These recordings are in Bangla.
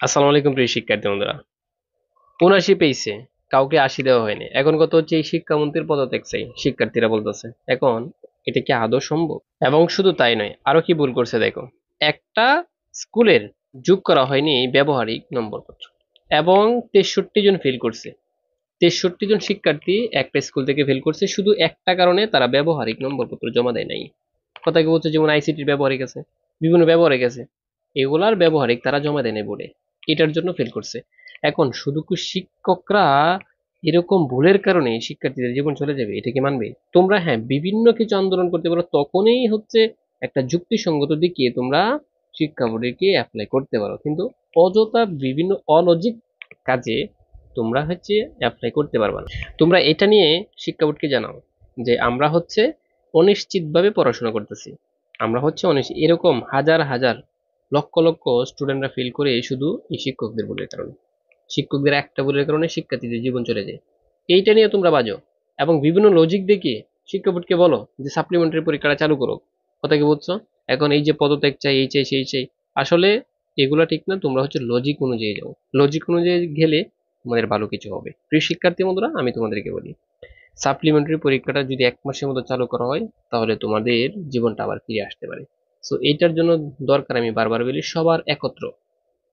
আসসালামু আলাইকুম প্রিয় শিক্ষার্থী বন্ধুরা। ৭৯ পেয়েছে, কাউকে ৮০ দেওয়া হয়নি। এখন কত হচ্ছে? এই শিক্ষামন্ত্রীর পদত্যাগ চাই, শিক্ষার্থীরা বলতেছে। এখন এটা কি আদৌ সম্ভব? এবং শুধু তাই নয়, আরো কি ভুল করছে দেখো। একটা স্কুলের যোগ করা হয়নি ব্যবহারিক নম্বরপত্র, এবং ৬৩ জন ফেল করছে। ৬৩ জন শিক্ষার্থী একটা স্কুল থেকে ফেল করছে শুধু একটা কারণে, তারা ব্যবহারিক নম্বরপত্র জমা দেয় নাই। কথা কি বলছে? যেমন আইসিটির ব্যবহারিক আছে, বিভিন্ন ব্যবহারিক আছে, এগুলার ব্যবহারিক তারা জমা দেয় নাই বোর্ডে, এটার জন্য ফেল করছে। এখন শুধু কি শিক্ষকরা এরকম ভুলের কারণে শিক্ষার্থীদের জীবন চলে যাবে? এটা কি মানবে তোমরা? হ্যাঁ, বিভিন্ন কিছু আন্দোলন করতে পারো, তখনই হচ্ছে একটা যুক্তিসঙ্গত দিকে তোমরা শিক্ষা বোর্ডকে অ্যাপ্লাই করতে পারো, কিন্তু অযথা বিভিন্ন অলজিক কাজে তোমরা হচ্ছে অ্যাপ্লাই করতে পারবে না। তোমরা এটা নিয়ে শিক্ষা বোর্ডকে জানাও যে আমরা হচ্ছে অনিশ্চিতভাবে পড়াশোনা করতেছি, আমরা হচ্ছে এরকম হাজার হাজার লক্ষ লক্ষ স্টুডেন্টরা ফেল করে শুধু এই শিক্ষকদের ভুলের কারণে। শিক্ষকদের একটা ভুলের কারণে শিক্ষার্থীদের জীবন চলে যায়। এইটা নিয়ে তোমরা বাজো, এবং বিভিন্ন লজিক দেখিয়ে শিক্ষা বোর্ডকে বলো যে সাপ্লিমেন্টারি পরীক্ষাটা চালু করো। কথা কি বুঝছো? এখন এই যে পদত্যাগ চাই, এই চাই, সেই চাই, আসলে এগুলা ঠিক না। তোমরা হচ্ছে লজিক অনুযায়ী যাও, লজিক অনুযায়ী গেলে তোমাদের ভালো কিছু হবে। প্রিয় শিক্ষার্থী বন্ধুরা, আমি তোমাদেরকে বলি, সাপ্লিমেন্টারি পরীক্ষাটা যদি ১ মাসের মতো চালু করা হয়, তাহলে তোমাদের জীবনটা আবার ফিরে আসতে পারে। সো এটার জন্য দরকার, আমি বারবার বলি, সবার একত্র,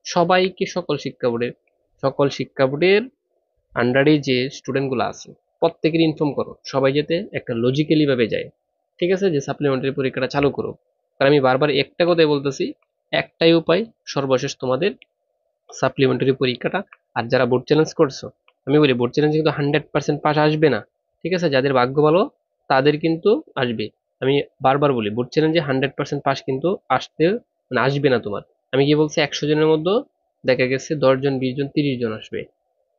সবাইকে, সকল শিক্ষা বোর্ডের আন্ডারে যে স্টুডেন্ট গুলো আছে প্রত্যেকের ইনফর্ম করো, সবাই যাতে একটা লজিক্যালি ভাবে যায়। ঠিক আছে, যে সাপ্লিমেন্টারি পরীক্ষাটা চালু করো। কারণ আমি বারবার একটা কথাই বলতেছি, একটাই উপায় সর্বশেষ তোমাদের, সাপ্লিমেন্টারি পরীক্ষাটা। আর যারা বোর্ড চ্যালেঞ্জ করছো, আমি বলি বোর্ড চ্যালেঞ্জ কিন্তু 100% পাস আসবে না। ঠিক আছে, যাদের ভাগ্য ভালো তাদের কিন্তু আসবে। আমি বারবার বলি, বোর্ড চ্যালেঞ্জে 100% পাস কিন্তু আসতে, মানে আসবে না তোমার। আমি কি বলছি, ১০০ জনের মধ্যে দেখা গেছে ১০ জন, ২০ জন, ৩০ জন আসবে।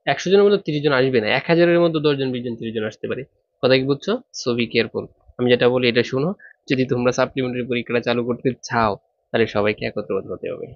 ১০০ জনের মধ্যে ৩০ জন আসবে না, ১০০০-এর মধ্যে ১০ জন, ২০ জন, ৩০ জন আসতে পারে। কথা কি বুঝছো? So be careful. আমি যেটা বলি এটা শুনো, যদি তোমরা সাপ্লিমেন্টারি পরীক্ষাটা চালু করতে চাও, তাহলে সবাইকে একত্রবদ্ধ হতে হবে।